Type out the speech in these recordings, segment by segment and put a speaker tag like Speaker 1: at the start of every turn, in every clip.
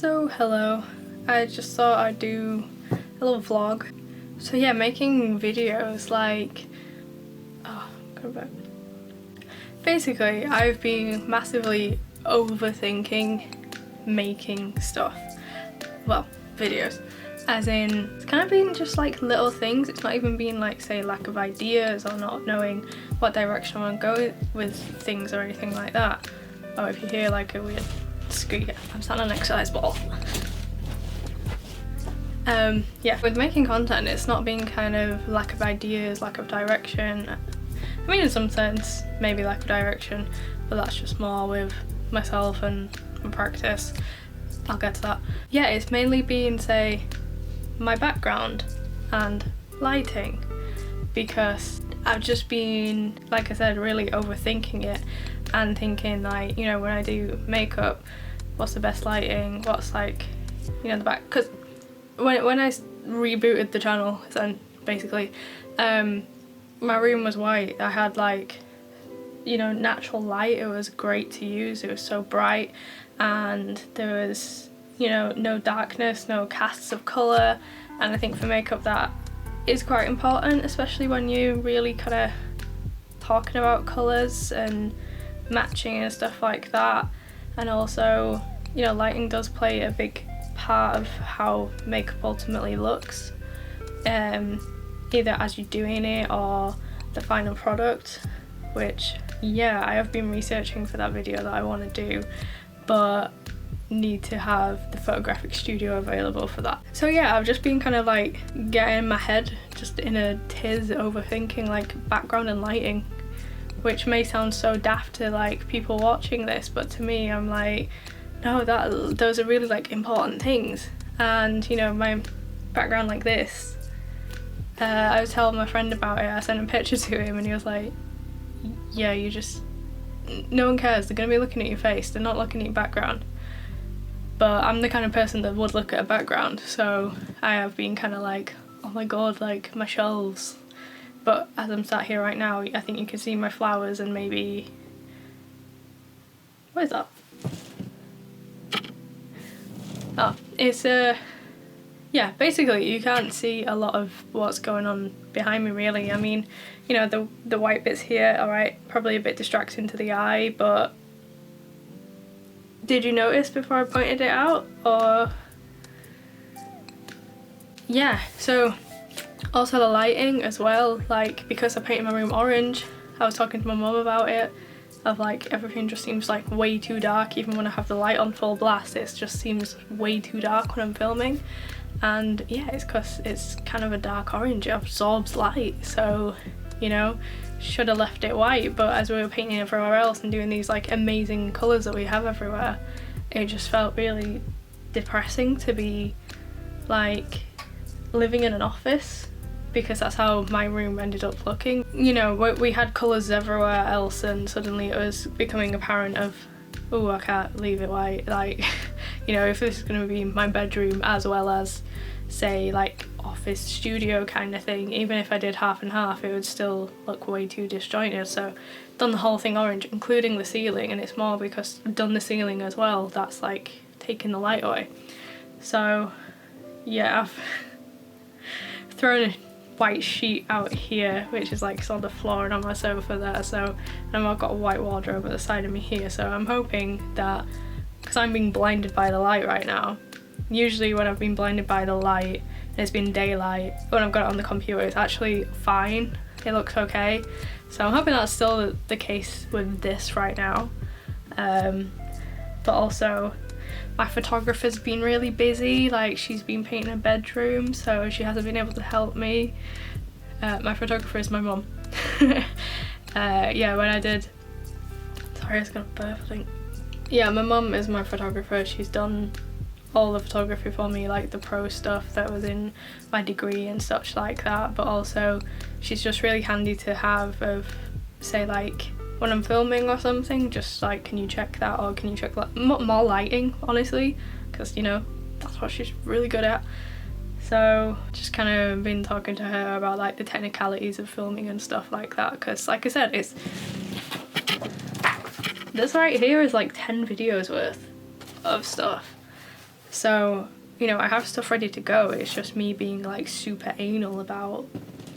Speaker 1: So hello, I just thought I'd do a little vlog. So yeah, making videos like, basically I've been massively overthinking making stuff, well, videos, as in it's kind of been just like little things. It's not even been like, say, lack of ideas or not knowing what direction I want to go with things or anything like that. Oh, if you hear like a weird squeak, I'm sat on an exercise ball. Yeah, with making content, it's not been kind of lack of ideas, lack of direction. I mean, in some sense, maybe lack of direction, but that's just more with myself and practice. I'll get to that. Yeah, it's mainly been, say, my background and lighting, because I've just been, like I said, really overthinking it and thinking like, you know, when I do makeup, what's the best lighting, what's like, you know, the back, because when I rebooted the channel, then basically my room was white. I had like, you know, natural light. It was great to use. It was so bright and there was, you know, no darkness, no casts of colour, and I think for makeup that is quite important, especially when you're really kind of talking about colours and matching and stuff like that. And also, you know, lighting does play a big part of how makeup ultimately looks, either as you're doing it or the final product, which, yeah, I have been researching for that video that I want to do, but need to have the photographic studio available for that. So yeah, I've just been kind of like getting in my head, just in a tiz, overthinking like background and lighting, which may sound so daft to like people watching this, but to me I'm like, no, those are really like important things. And you know, my background like this, I was telling my friend about it. I sent a picture to him and he was like, yeah, you just, no one cares, they're gonna be looking at your face, they're not looking at your background. But I'm the kind of person that would look at a background, so I have been kind of like, oh my god, like my shelves. But as I'm sat here right now, I think you can see my flowers and maybe, what is that? Oh, it's yeah, basically you can't see a lot of what's going on behind me really. I mean, you know, the white bits here, alright, probably a bit distracting to the eye, but did you notice before I pointed it out? Or yeah, so also the lighting as well, like because I painted my room orange, I was talking to my mum about it, of like everything just seems like way too dark. Even when I have the light on full blast, it just seems way too dark when I'm filming. And yeah, it's because it's kind of a dark orange, it absorbs light, so you know, should have left it white. But as we were painting everywhere else and doing these like amazing colours that we have everywhere, it just felt really depressing to be like living in an office, because that's how my room ended up looking. You know, we had colours everywhere else and suddenly it was becoming apparent of, oh, I can't leave it white. Like, you know, if this is going to be my bedroom as well as, say, like office studio kind of thing, even if I did half and half, it would still look way too disjointed. So done the whole thing orange, including the ceiling, and it's more because I've done the ceiling as well, that's like taking the light away. So yeah, I've thrown a white sheet out here, which is like on the floor and on my sofa there, so, and I've got a white wardrobe at the side of me here, so I'm hoping that, because I'm being blinded by the light right now, usually when I've been blinded by the light and it's been daylight, when I've got it on the computer, it's actually fine, it looks okay. So I'm hoping that's still the case with this right now. But also my photographer's been really busy, like she's been painting a bedroom, so she hasn't been able to help me. My photographer is my mum. Yeah, when I did, sorry, I was gonna burp, I think. Yeah, my mum is my photographer. She's done all the photography for me, like the pro stuff that was in my degree and such like that, but also she's just really handy to have of, say, like when I'm filming or something, just like, can you check that, or can you check that, more lighting, honestly, because you know, that's what she's really good at. So just kind of been talking to her about like the technicalities of filming and stuff like that, because like I said, it's, this right here is like 10 videos worth of stuff. So, you know, I have stuff ready to go. It's just me being like super anal about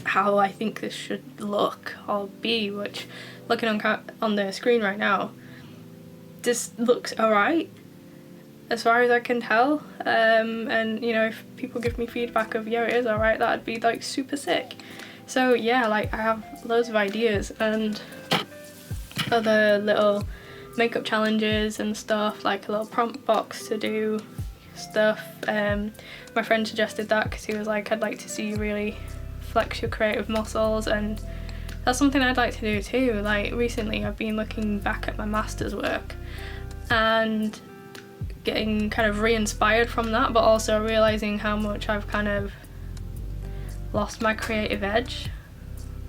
Speaker 1: how I think this should look or be, which, looking on the screen right now, this looks alright as far as I can tell. And you know, if people give me feedback of yeah, it is alright, that'd be like super sick. So yeah, like I have loads of ideas and other little makeup challenges and stuff, like a little prompt box to do stuff. My friend suggested that because he was like, I'd like to see you really flex your creative muscles, and that's something I'd like to do too. Like recently I've been looking back at my master's work and getting kind of re-inspired from that, but also realising how much I've kind of lost my creative edge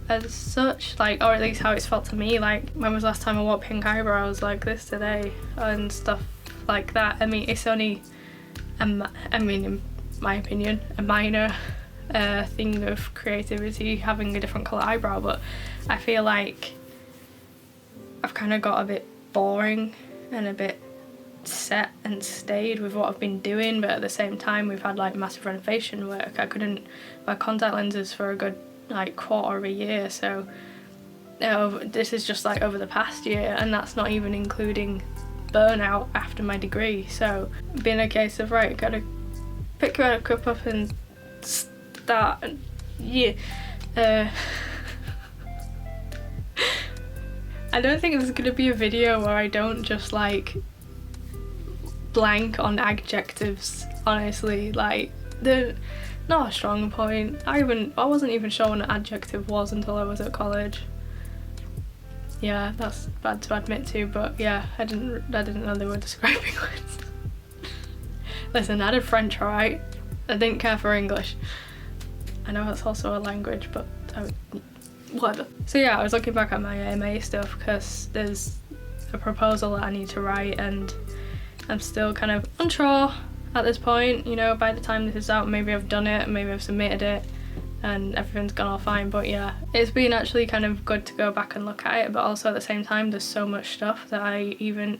Speaker 1: as such, like, or at least how it's felt to me. Like, when was the last time I wore pink eyebrows like this today and stuff like that? I mean, it's only in my opinion, a minor thing of creativity, having a different colour eyebrow, but I feel like I've kind of got a bit boring and a bit set and stayed with what I've been doing, but at the same time we've had like massive renovation work. I couldn't buy contact lenses for a good like quarter of a year, so this is just like over the past year, and that's not even including burnout after my degree. So being a case of right, gotta pick your cup up and start, and yeah. I don't think there's gonna be a video where I don't just like blank on adjectives, honestly. Like, they're not a strong point. I wasn't even sure what an adjective was until I was at college. Yeah, that's bad to admit to, but yeah, I didn't know they were describing words. Listen, I did French, alright? I didn't care for English. I know that's also a language, but whatever. So yeah, I was looking back at my AMA stuff because there's a proposal that I need to write, and I'm still kind of unsure at this point. You know, by the time this is out, maybe I've done it, maybe I've submitted it, and everything's gone all fine. But yeah, it's been actually kind of good to go back and look at it, but also at the same time there's so much stuff that I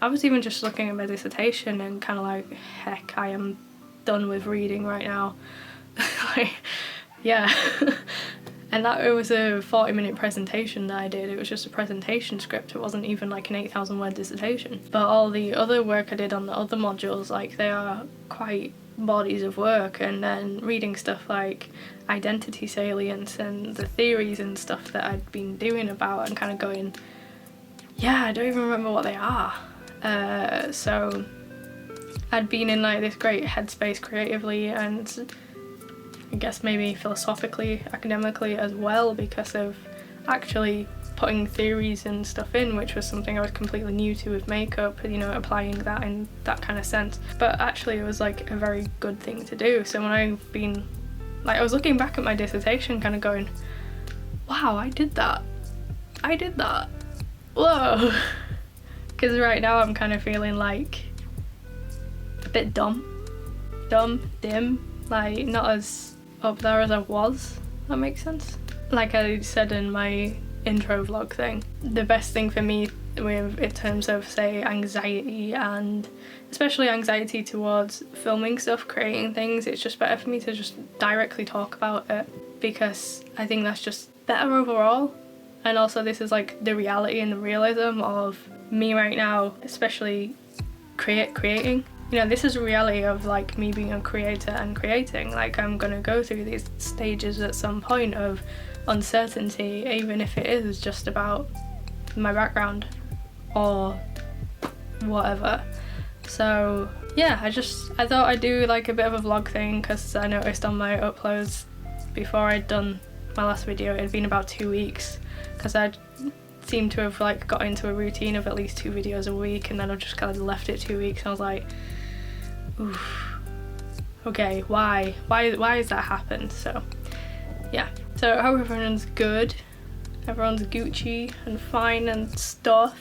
Speaker 1: was even just looking at my dissertation and kind of like, heck, I am done with reading right now. Like, yeah. And that, it was a 40-minute presentation that I did. It was just a presentation script. It wasn't even like an 8,000 word dissertation. But all the other work I did on the other modules, like, they are quite bodies of work. And then reading stuff like identity salience and the theories and stuff that I'd been doing about, and kind of going, yeah, I don't even remember what they are. So I'd been in like this great headspace creatively, and I guess maybe philosophically, academically as well, because of actually putting theories and stuff in, which was something I was completely new to with makeup, you know, applying that in that kind of sense. But actually it was like a very good thing to do. So when I've been, like, I was looking back at my dissertation kind of going, wow, I did that, whoa. Because right now I'm kind of feeling like a bit dim, like not as up there as I was. That makes sense. Like I said in my intro vlog thing, the best thing for me with, in terms of say anxiety, and especially anxiety towards filming stuff, creating things, it's just better for me to just directly talk about it, because I think that's just better overall. And also this is like the reality and the realism of me right now, especially creating. You know, this is a reality of like me being a creator and creating. Like, I'm gonna go through these stages at some point of uncertainty, even if it is just about my background or whatever. So yeah, I thought I'd do like a bit of a vlog thing, because I noticed on my uploads before I'd done my last video, it had been about 2 weeks, because I'd seemed to have like got into a routine of at least 2 videos a week, and then I've just kind of left it 2 weeks, and I was like, oof, okay, why has that happened? So yeah, so I hope everyone's good, everyone's Gucci and fine and stuff,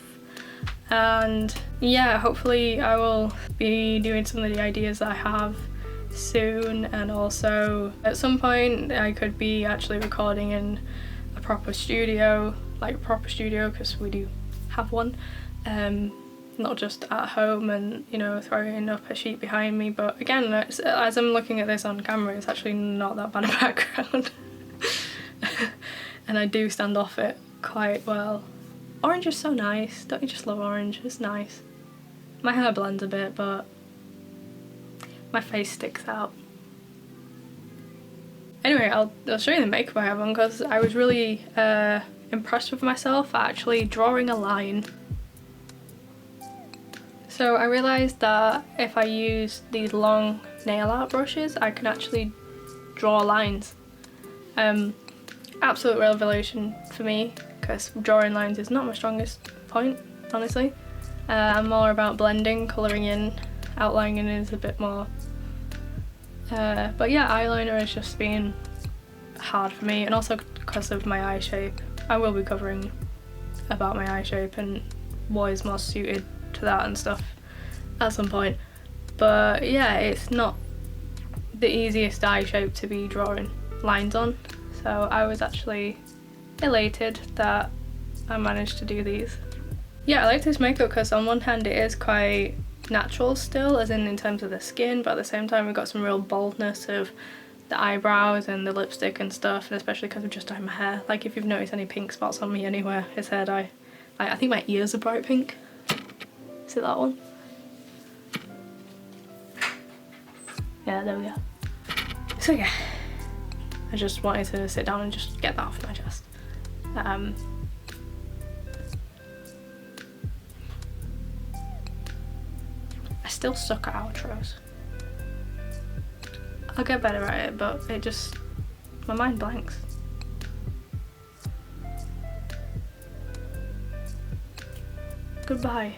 Speaker 1: and yeah, hopefully I will be doing some of the ideas that I have soon, and also at some point I could be actually recording in a proper studio, because we do have one, not just at home and, you know, throwing up a sheet behind me, but again, as I'm looking at this on camera, it's actually not that bad a background. And I do stand off it quite well. Orange is so nice, don't you just love orange? It's nice. My hair blends a bit, but my face sticks out. Anyway, I'll show you the makeup I have on, because I was really impressed with myself at actually drawing a line. So I realised that if I use these long nail art brushes, I can actually draw lines. Absolute revelation for me, because drawing lines is not my strongest point, honestly. I'm more about blending, colouring in, outlining is a bit more. But yeah, eyeliner has just been hard for me, and also because of my eye shape. I will be covering about my eye shape and what is more suited to that and stuff at some point. But yeah, it's not the easiest eye shape to be drawing lines on, so I was actually elated that I managed to do these. Yeah, I like this makeup because on one hand it is quite natural still, as in terms of the skin, but at the same time we've got some real boldness of the eyebrows and the lipstick and stuff, and especially because I've just dyed my hair. Like, if you've noticed any pink spots on me anywhere, it's hair dye. I think my ears are bright pink. Is it that one? Yeah, there we go. So yeah, I just wanted to sit down and just get that off my chest. I still suck at outros. I'll get better at it, but it just, my mind blanks. Goodbye.